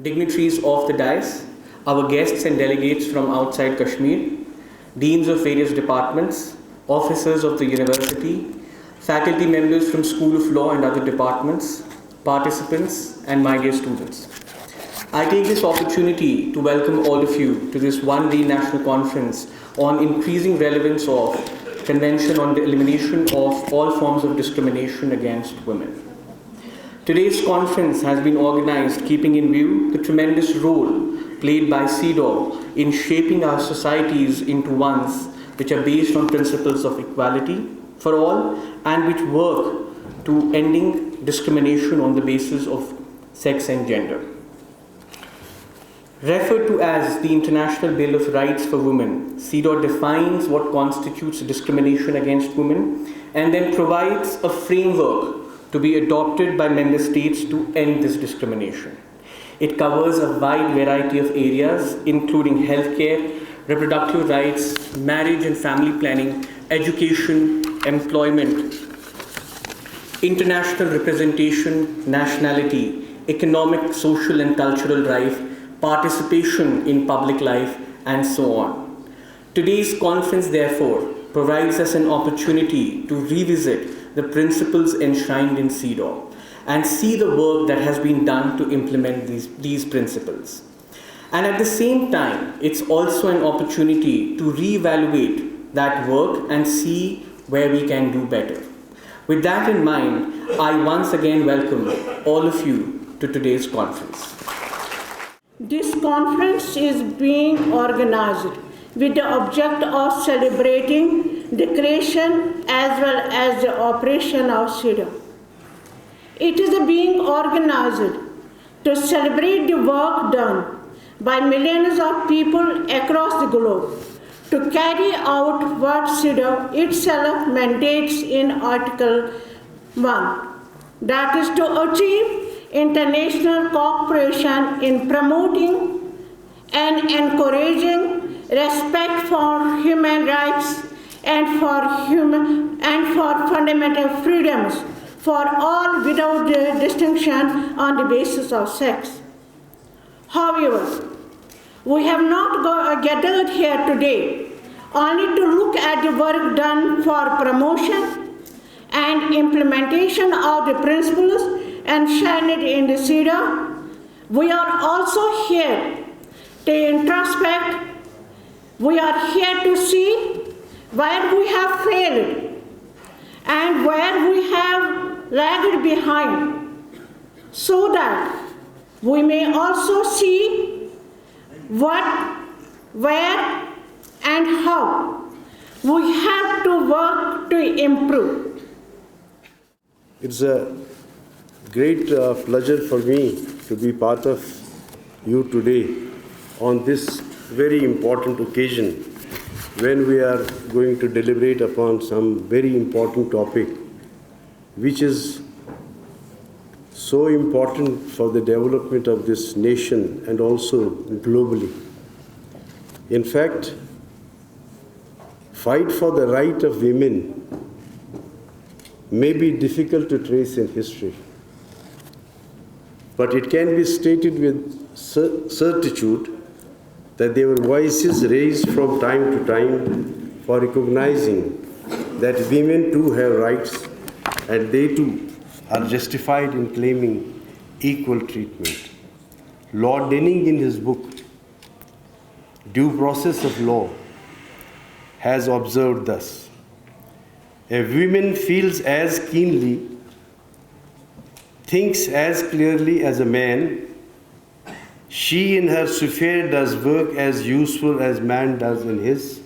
dignitaries of the dais, our guests and delegates from outside Kashmir, deans of various departments, officers of the university, faculty members from School of Law and other departments, participants, and my dear students. I take this opportunity to welcome all of you to this one-day national conference on increasing relevance of Convention on the Elimination of All Forms of Discrimination Against Women. Today's conference has been organized keeping in view the tremendous role played by CEDAW in shaping our societies into ones which are based on principles of equality for all and which work to ending discrimination on the basis of sex and gender. Referred to as the International Bill of Rights for Women, CEDAW defines what constitutes discrimination against women and then provides a framework to be adopted by member states to end this discrimination. It covers a wide variety of areas, including healthcare, reproductive rights, marriage and family planning, education, employment, international representation, nationality, economic, social and cultural life, participation in public life, and so on. Today's conference, therefore, provides us an opportunity to revisit the principles enshrined in CEDAW and see the work that has been done to implement these principles. And at the same time, it's also an opportunity to reevaluate that work and see where we can do better. With that in mind, I once again welcome all of you to today's conference. This conference is being organized with the object of celebrating the creation as well as the operation of CEDAW. It is being organized to celebrate the work done by millions of people across the globe to carry out what CEDAW itself mandates in Article 1, that is to achieve international cooperation in promoting and encouraging respect for human rights and for fundamental freedoms for all without distinction on the basis of sex. However, we have not gathered here today only to look at the work done for promotion and implementation of the principles enshrined in the CEDAW. We are also here to introspect. We are here to see where we have failed and where we have lagged behind, so that we may also see what, where, and how we have to work to improve. It's a great pleasure for me to be part of you today on this very important occasion when we are going to deliberate upon some very important topic which is so important for the development of this nation and also globally. In fact, fight for the right of women may be difficult to trace in history, but it can be stated with certitude that there were voices raised from time to time for recognizing that women too have rights and they too are justified in claiming equal treatment. Lord Denning, in his book, Due Process of Law, has observed thus: a woman feels as keenly, thinks as clearly as a man. She in her sphere does work as useful as man does in his.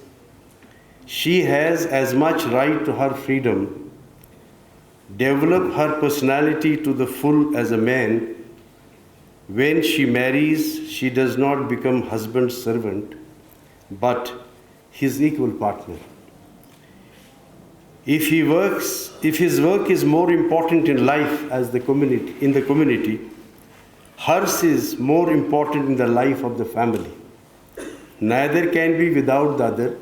She has as much right to her freedom, develop her personality to the full as a man. When she marries, she does not become husband's servant, but his equal partner. If his work is more important in life as in the community, hers is more important in the life of the family. Neither can be without the other.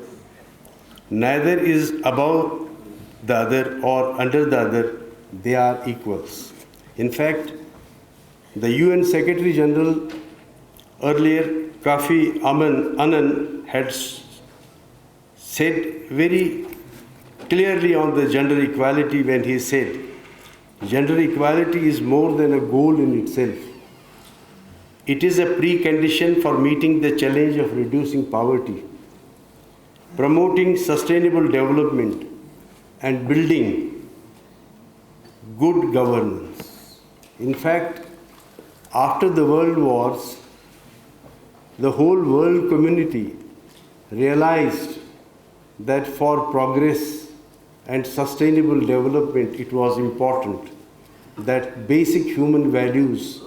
Neither is above the other or under the other. They are equals. In fact, the UN Secretary General Earlier, Kafi Anand had said very clearly on the gender equality when he said, gender equality is more than a goal in itself. It is a precondition for meeting the challenge of reducing poverty, promoting sustainable development, and building good governance. In fact, after the world wars, the whole world community realized that for progress and sustainable development, it was important that basic human values,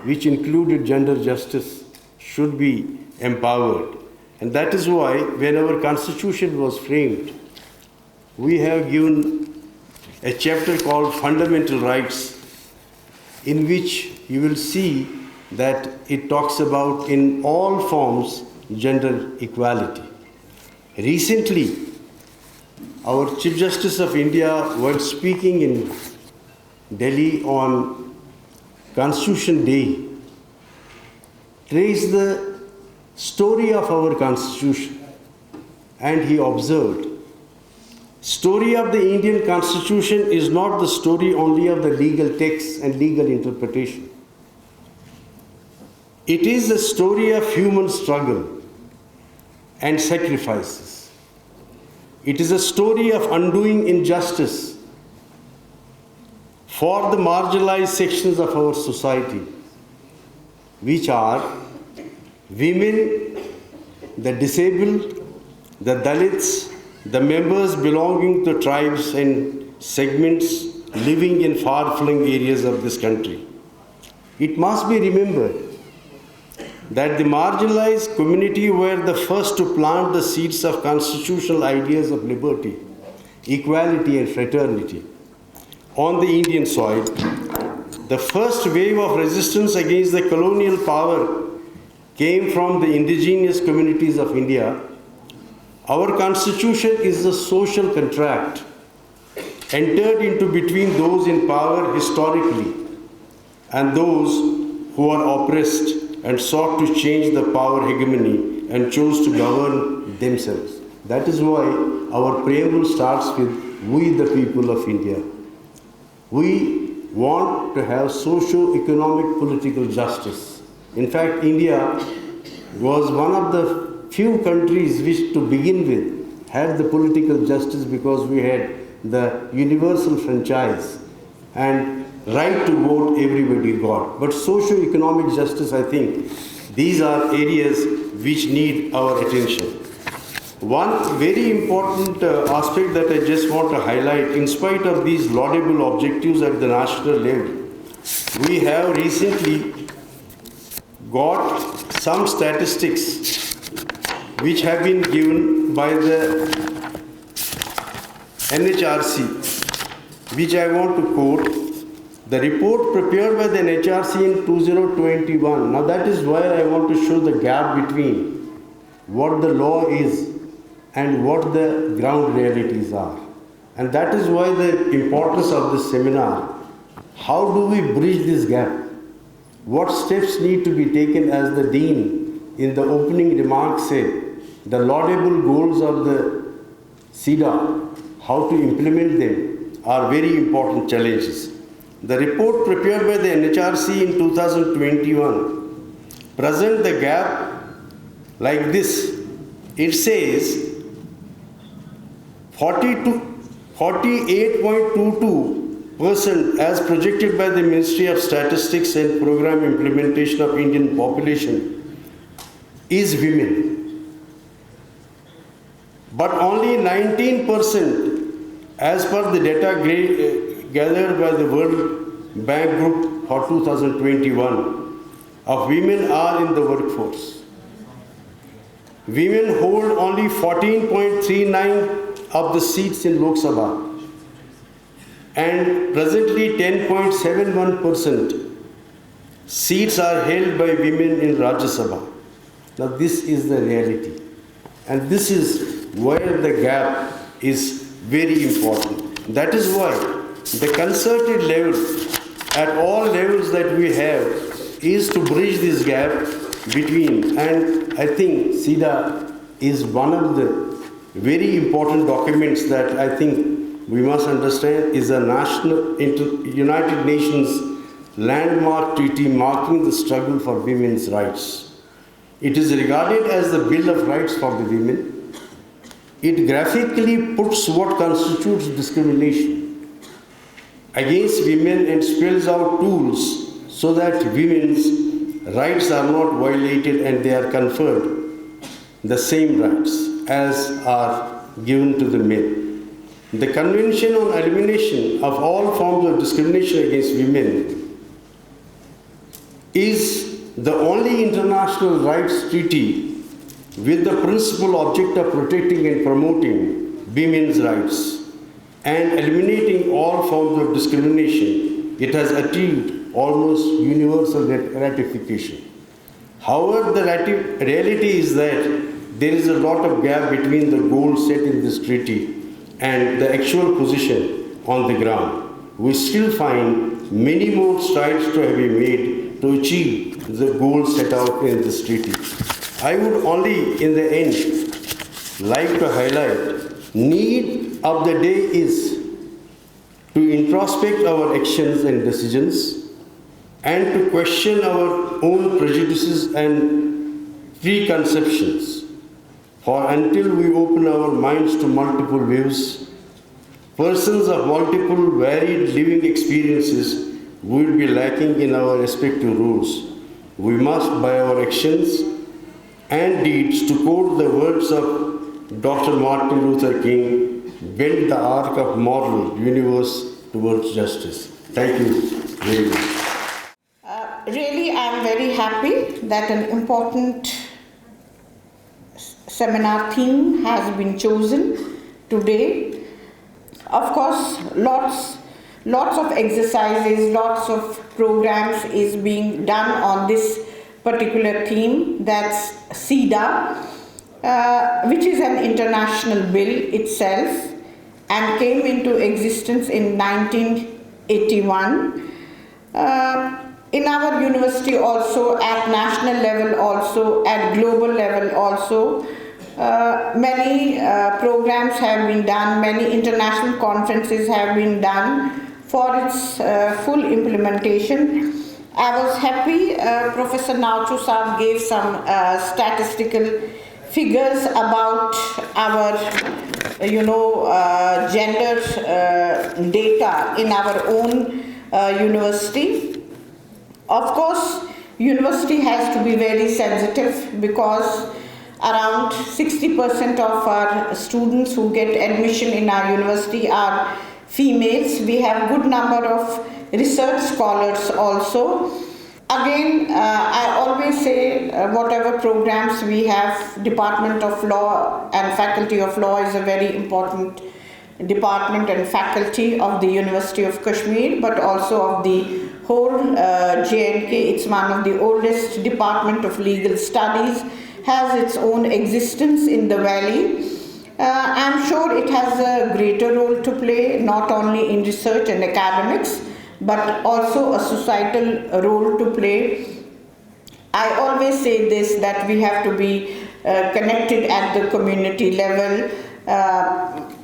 which included gender justice, should be empowered. And that is why, when our Constitution was framed, we have given a chapter called Fundamental Rights, in which you will see that it talks about in all forms gender equality. Recently, our Chief Justice of India, while speaking in Delhi on Constitution Day, traced the story of our Constitution, and he observed, story of the Indian Constitution is not the story only of the legal text and legal interpretation. It is a story of human struggle and sacrifices. It is a story of undoing injustice for the marginalized sections of our society, which are women, the disabled, the Dalits, the members belonging to tribes and segments living in far-flung areas of this country. It must be remembered that the marginalized community were the first to plant the seeds of constitutional ideas of liberty, equality, and fraternity on the Indian soil. The first wave of resistance against the colonial power came from the indigenous communities of India. Our Constitution is a social contract entered into between those in power historically and those who are oppressed and sought to change the power hegemony and chose to govern themselves. That is why our preamble starts with, "We the people of India." We want to have socio-economic political justice. In fact, India was one of the few countries which to begin with had the political justice, because we had the universal franchise and right to vote everybody got. But socio-economic justice, I think, these are areas which need our attention. One very important aspect that I just want to highlight, in spite of these laudable objectives at the national level, we have recently got some statistics which have been given by the NHRC, which I want to quote. The report prepared by the NHRC in 2021. Now that is why I want to show the gap between what the law is and what the ground realities are. And that is why the importance of this seminar. How do we bridge this gap? What steps need to be taken, as the Dean in the opening remarks said, the laudable goals of the CEDA, how to implement them are very important challenges. The report prepared by the NHRC in 2021 presents the gap like this. It says 48.22% as projected by the Ministry of Statistics and Program Implementation of Indian population is women. But only 19% as per the data gathered by the World Bank Group for 2021 of women are in the workforce. Women hold only 14.39 of the seats in Lok Sabha and presently 10.71% seats are held by women in Rajya Sabha. Now this is the reality, and this is where the gap is very important. That is why the concerted level at all levels that we have is to bridge this gap between, and I think CEDA is one of the very important documents that I think we must understand is a United Nations landmark treaty marking the struggle for women's rights. It is regarded as the Bill of Rights for the women. It graphically puts what constitutes discrimination against women and spells out tools so that women's rights are not violated and they are conferred the same rights as are given to the men. The Convention on Elimination of All Forms of Discrimination Against Women is the only international rights treaty with the principal object of protecting and promoting women's rights and eliminating all forms of discrimination. It has achieved almost universal ratification. However, the reality is that there is a lot of gap between the goals set in this treaty and the actual position on the ground. We still find many more strides to have been made to achieve the goals set out in this treaty. I would only, in the end, like to highlight need of the day is to introspect our actions and decisions and to question our own prejudices and preconceptions. For until we open our minds to multiple views, persons of multiple varied living experiences will be lacking in our respective roles. We must, by our actions and deeds, to quote the words of Dr. Martin Luther King, bend the arc of moral universe towards justice. Thank you very much. Really, I am very happy that an important seminar theme has been chosen today. Of course, lots of exercises, lots of programs is being done on this particular theme, that's CEDA, which is an international bill itself and came into existence in 1981. In our university also, at national level also, at global level also, many programs have been done, many international conferences have been done for its full implementation. I was happy Professor Nauchu Saab gave some statistical figures about our gender data in our own university. Of course, university has to be very sensitive because around 60% of our students who get admission in our university are females. We have good number of research scholars also. Again, I always say whatever programs we have, Department of Law and Faculty of Law is a very important department and faculty of the University of Kashmir, but also of the whole J&K. It's one of the oldest department of legal studies, has its own existence in the valley. I'm sure it has a greater role to play, not only in research and academics, but also a societal role to play. I always say this, that we have to be connected at the community level.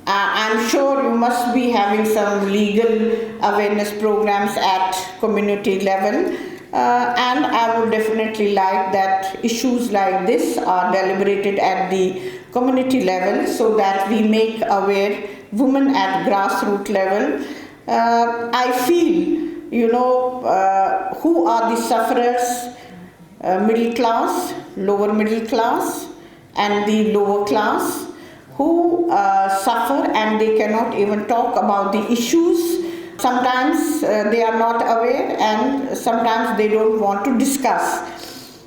I'm sure you must be having some legal awareness programs at community level. And I would definitely like that issues like this are deliberated at the community level so that we make aware women at grassroots level. I feel, who are the sufferers, middle class, lower middle class, and the lower class, who suffer and they cannot even talk about the issues. Sometimes they are not aware and sometimes they don't want to discuss.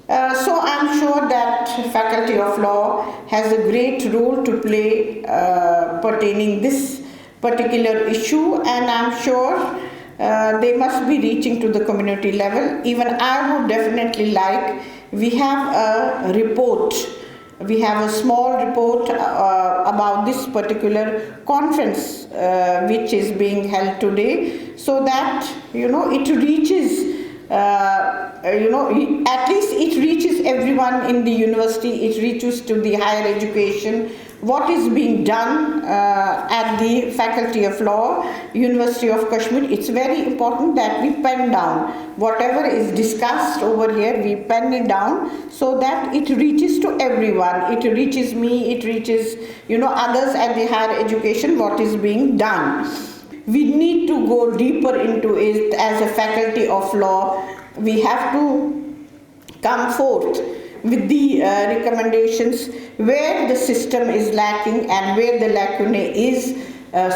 So I'm sure that Faculty of Law has a great role to play pertaining this particular issue, and I'm sure they must be reaching to the community level. Even I would definitely like, we have a report, we have a small report about this particular conference which is being held today, so that it reaches at least it reaches everyone in the university, it reaches to the higher education. What is being done at the Faculty of Law, University of Kashmir, it's very important that we pen down. Whatever is discussed over here, we pen it down so that it reaches to everyone. It reaches me, it reaches, others at the higher education, what is being done. We need to go deeper into it as a Faculty of Law. We have to come forth with the recommendations where the system is lacking and where the lacunae is,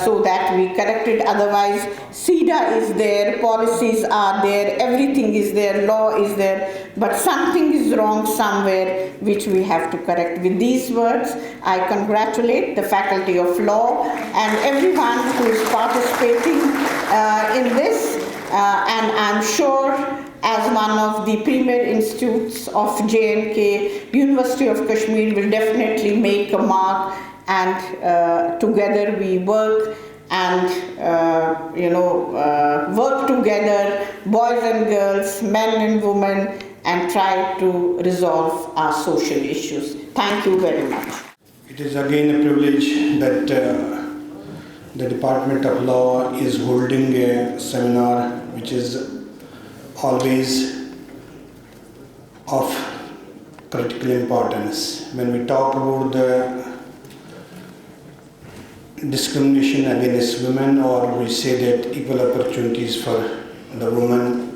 so that we correct it. Otherwise, CEDA is there, policies are there, everything is there, law is there, but something is wrong somewhere which we have to correct. With these words, I congratulate the Faculty of Law and everyone who is participating in this, and I'm sure as one of the premier institutes of J&K, University of Kashmir will definitely make a mark, and together we work and work together, boys and girls, men and women, and try to resolve our social issues. Thank you very much. It is again a privilege that the Department of Law is holding a seminar which is always of critical importance. When we talk about the discrimination against women, or we say that equal opportunities for the woman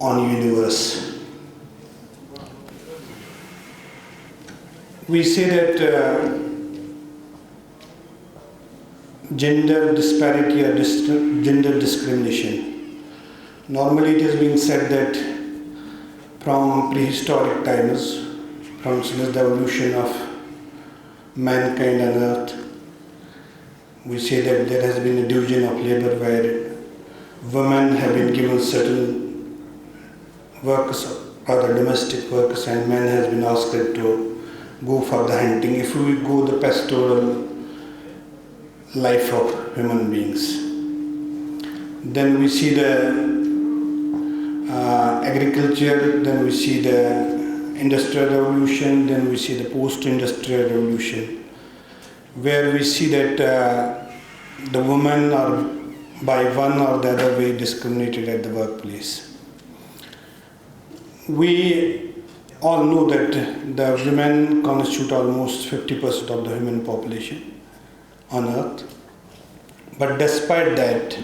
on universe, we say that gender disparity or gender discrimination. Normally it has been said that from prehistoric times, since the evolution of mankind on earth, we say that there has been a division of labor where women have been given certain works, rather domestic works, and men has been asked to go for the hunting. If we go the pastoral life of human beings, then we see the agriculture, then we see the industrial revolution, then we see the post-industrial revolution, where we see that the women are by one or the other way discriminated at the workplace. We all know that the women constitute almost 50% of the human population on earth, but despite that,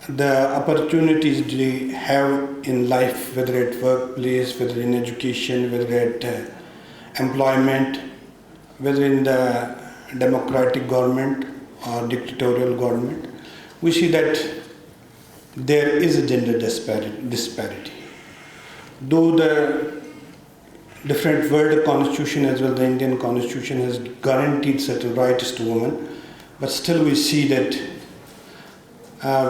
the opportunities they have in life, whether at workplace, whether in education, whether at employment, whether in the democratic government or dictatorial government, we see that there is a gender disparity. Though the different world constitution as well the Indian constitution has guaranteed certain rights to women, but still we see that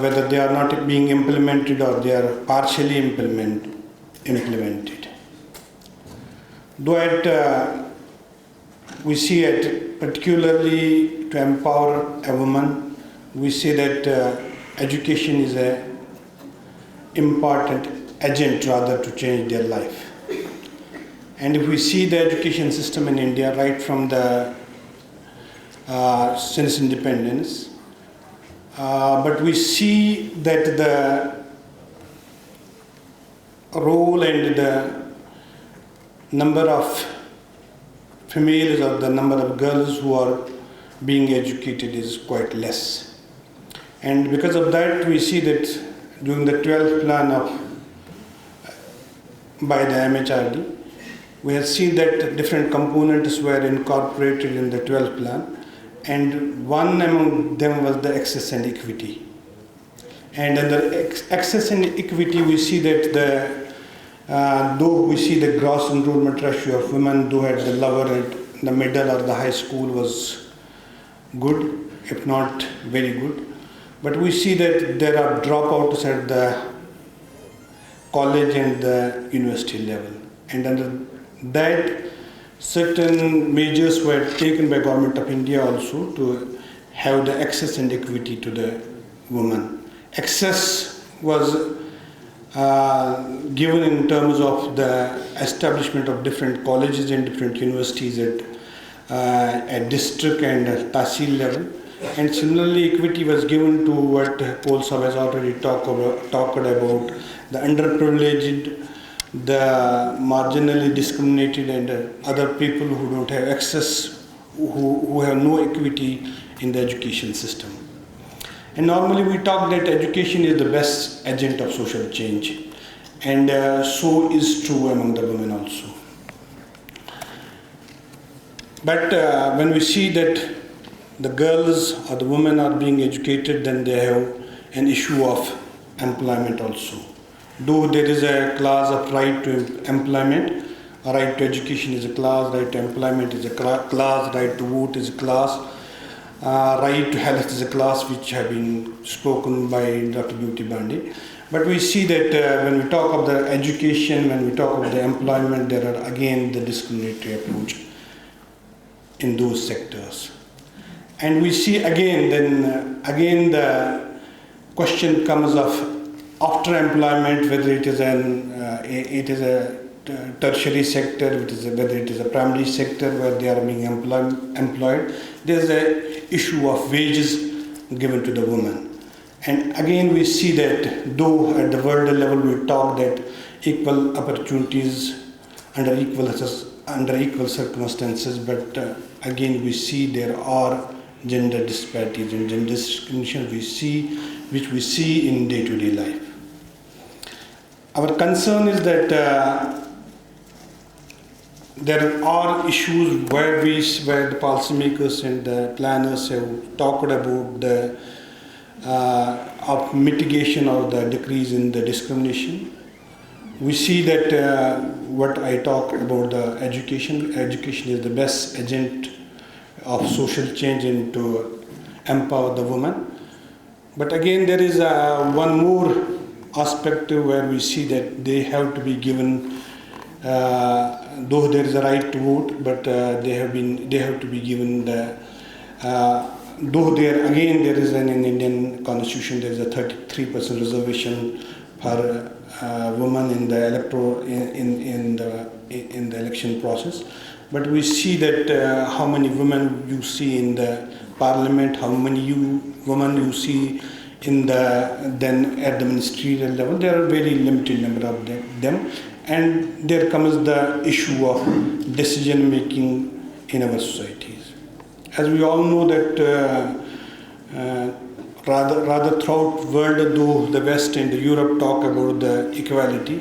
whether they are not being implemented or they are partially implemented. Though we see it particularly to empower a woman, we say that education is an important agent rather to change their life. And if we see the education system in India right from the since independence, but we see that the role and the number of females or the number of girls who are being educated is quite less. And because of that, we see that during the 12th plan by the MHRD, we have seen that different components were incorporated in the 12th plan, and one among them was the access and equity. And under access and equity, we see that though we see the gross enrollment ratio of women, though at the lower and the middle or the high school was good, if not very good, but we see that there are dropouts at the college and the university level. And under that, certain measures were taken by Government of India also to have the access and equity to the women. Access was given in terms of the establishment of different colleges and different universities at district and tahsil level. And similarly, equity was given to what Paul Sahab has already talked about, the underprivileged, the marginally discriminated, and other people who don't have access, who have no equity in the education system. And normally we talk that education is the best agent of social change, and so is true among the women also. But when we see that the girls or the women are being educated, then they have an issue of employment also. Though there is a clause of right to employment, right to education is a clause, right to employment is a clause, right to vote is a clause, right to health is a clause which have been spoken by Dr. Beauty Bandi. But we see that when we talk of the education, when we talk of the employment, there are again the discriminatory approach in those sectors. And we see again, again the question comes of after employment, whether it is a tertiary sector, whether it is a primary sector where they are being employed, there is a issue of wages given to the woman. And again we see that though at the world level we talk that equal opportunities under equal circumstances, but again we see there are gender disparities and gender discrimination which we see in day-to-day life. Our concern is that there are issues where the policymakers and the planners have talked about the of mitigation or the decrease in the discrimination. We see that what I talk about the education is the best agent of social change and to empower the woman. But again, there is one more aspect where we see that they have to be given, though there is a right to vote, but they have to be given the, though there is in Indian constitution there is a 33% reservation for women in the in the election process. But we see that how many women you see in the parliament, how many women you see in then at the ministerial level, there are very limited number of them. And there comes the issue of decision making in our societies. As we all know that rather throughout world, though the West and Europe talk about the equality,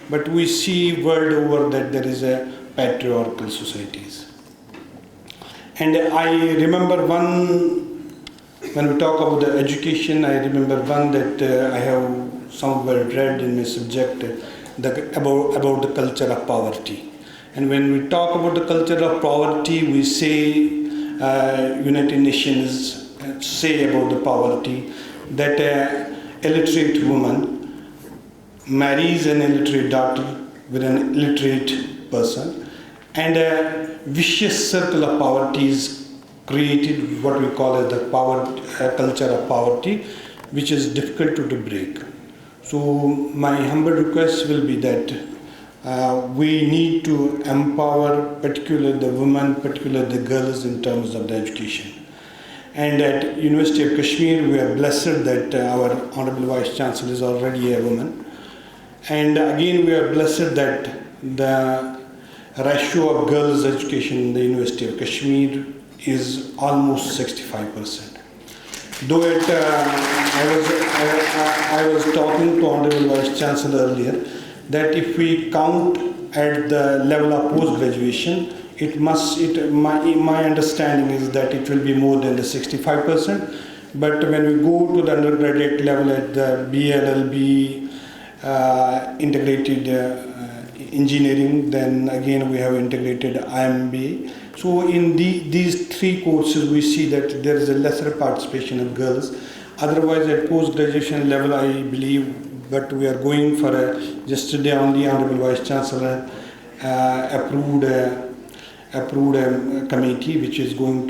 but we see world over that there is a patriarchal societies. And I remember one, when we talk about the education, I remember one that I have somewhere read in my subject about the culture of poverty. And when we talk about the culture of poverty, we say United Nations say about the poverty that an illiterate woman marries an illiterate daughter with an illiterate person, and a vicious circle of poverty is created, what we call as the culture of poverty, which is difficult to break. So my humble request will be that we need to empower particularly the women, particularly the girls in terms of the education. And at University of Kashmir, we are blessed that our Honorable Vice Chancellor is already a woman. And again, we are blessed that the ratio of girls' education in the University of Kashmir is almost 65%. Though I was talking to Honorable Vice Chancellor earlier that if we count at the level of post-graduation, my understanding is that it will be more than the 65%. But when we go to the undergraduate level at the BLLB, integrated engineering, then again we have integrated IMBA. So in these three courses we see that there is a lesser participation of girls. Otherwise at post-graduation level I believe, but we are going for yesterday only Honorable Vice Chancellor approved approved a committee which is going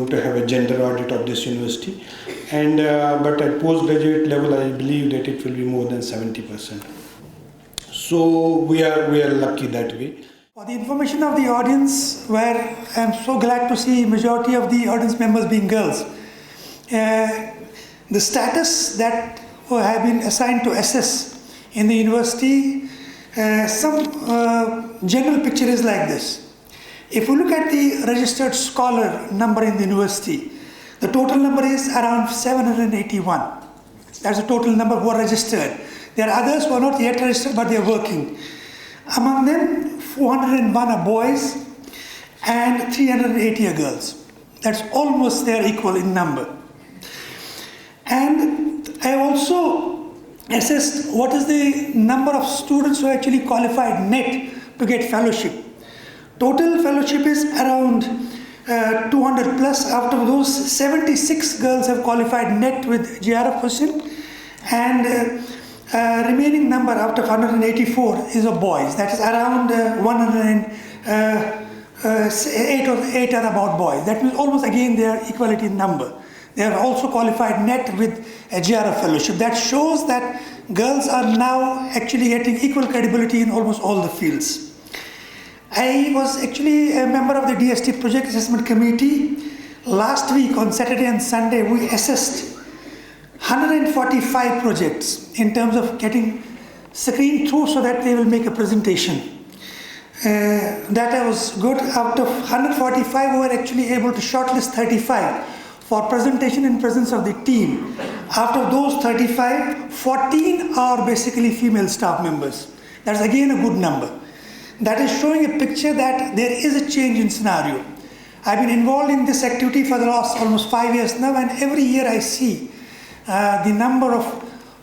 to have a gender audit of this university, and but at postgraduate level I believe that it will be more than 70%. So we are lucky that way. For the information of the audience, where I am so glad to see majority of the audience members being girls, the status that have been assigned to assess in the university, some general picture is like this. If we look at the registered scholar number in the university, the total number is around 781. That's the total number who are registered. There are others who are not yet registered but they are working. Among them, 401 are boys and 380 are girls. That's almost they are equal in number. And I also assessed what is the number of students who actually qualified net to get fellowship. Total fellowship is around 200 plus. Out of those, 76 girls have qualified net with GRF question, and remaining number out of 184 is of boys. That is around 108 are about boys. That means almost again they are equality in number. They are also qualified net with a GRF fellowship. That shows that girls are now actually getting equal credibility in almost all the fields. I was actually a member of the DST Project Assessment Committee. Last week on Saturday and Sunday, we assessed 145 projects in terms of getting screened through so that they will make a presentation. That was good. Out of 145, we were actually able to shortlist 35 for presentation in presence of the team. Out of those 35, 14 are basically female staff members. That's again a good number. That is showing a picture that there is a change in scenario. I've been involved in this activity for the last almost 5 years now, and every year I see the number of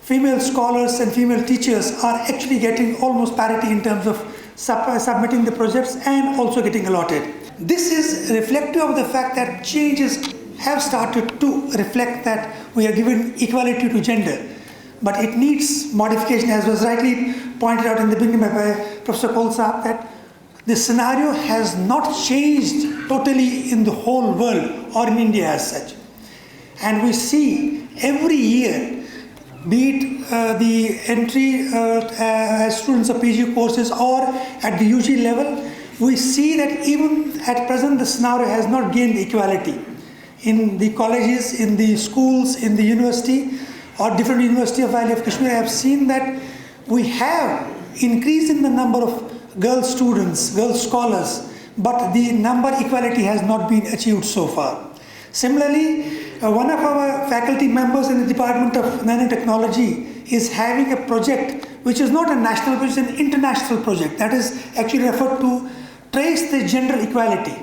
female scholars and female teachers are actually getting almost parity in terms of submitting the projects and also getting allotted. This is reflective of the fact that changes have started to reflect that we are given equality to gender. But it needs modification, as was rightly pointed out in the beginning by Professor Kaul Saab, that the scenario has not changed totally in the whole world or in India as such. And we see every year, be it the entry as students of PG courses or at the UG level, we see that even at present the scenario has not gained equality. In the colleges, in the schools, in the university, or different University of Valley of Kashmir, I have seen that we have increase in the number of girl students, girl scholars, but the number equality has not been achieved so far. Similarly, one of our faculty members in the Department of Nanotechnology is having a project which is not a national project, it's an international project that is actually referred to trace the gender equality.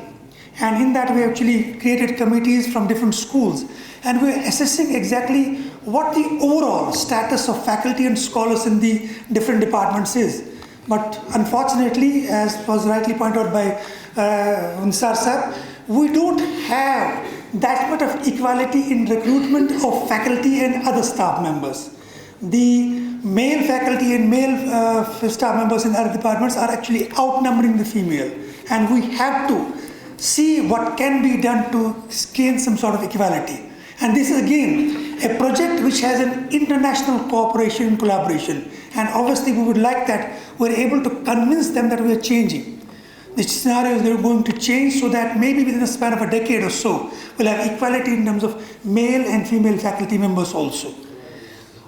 And in that we actually created committees from different schools, and we're assessing exactly what the overall status of faculty and scholars in the different departments is. But unfortunately, as was rightly pointed out by Nisar Sir, we don't have that much of equality in recruitment of faculty and other staff members. The male faculty and male staff members in other departments are actually outnumbering the female, and we have to see what can be done to gain some sort of equality. And this is again a project which has an international cooperation and collaboration. And obviously we would like that we're able to convince them that we are changing. The scenarios are going to change so that maybe within a span of a decade or so, we'll have equality in terms of male and female faculty members also.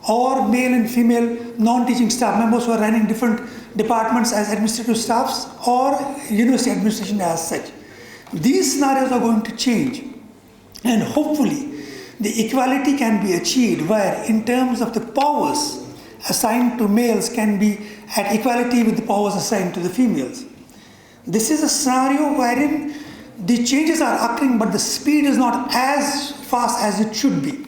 Or male and female non-teaching staff members who are running different departments as administrative staffs or university administration as such. These scenarios are going to change, and hopefully the equality can be achieved where in terms of the powers assigned to males can be at equality with the powers assigned to the females. This is a scenario wherein the changes are occurring but the speed is not as fast as it should be.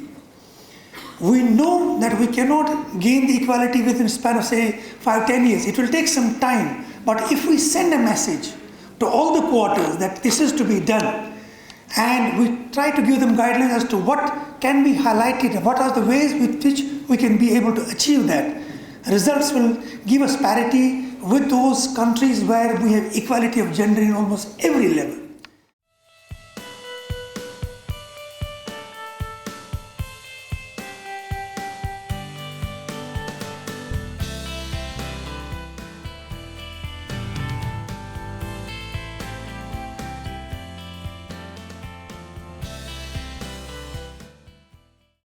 We know that we cannot gain the equality within a span of say 5-10 years. It will take some time, but if we send a message to all the quarters that this is to be done, and we try to give them guidelines as to what can be highlighted, what are the ways with which we can be able to achieve that. Results will give us parity, with those countries where we have equality of gender in almost every level.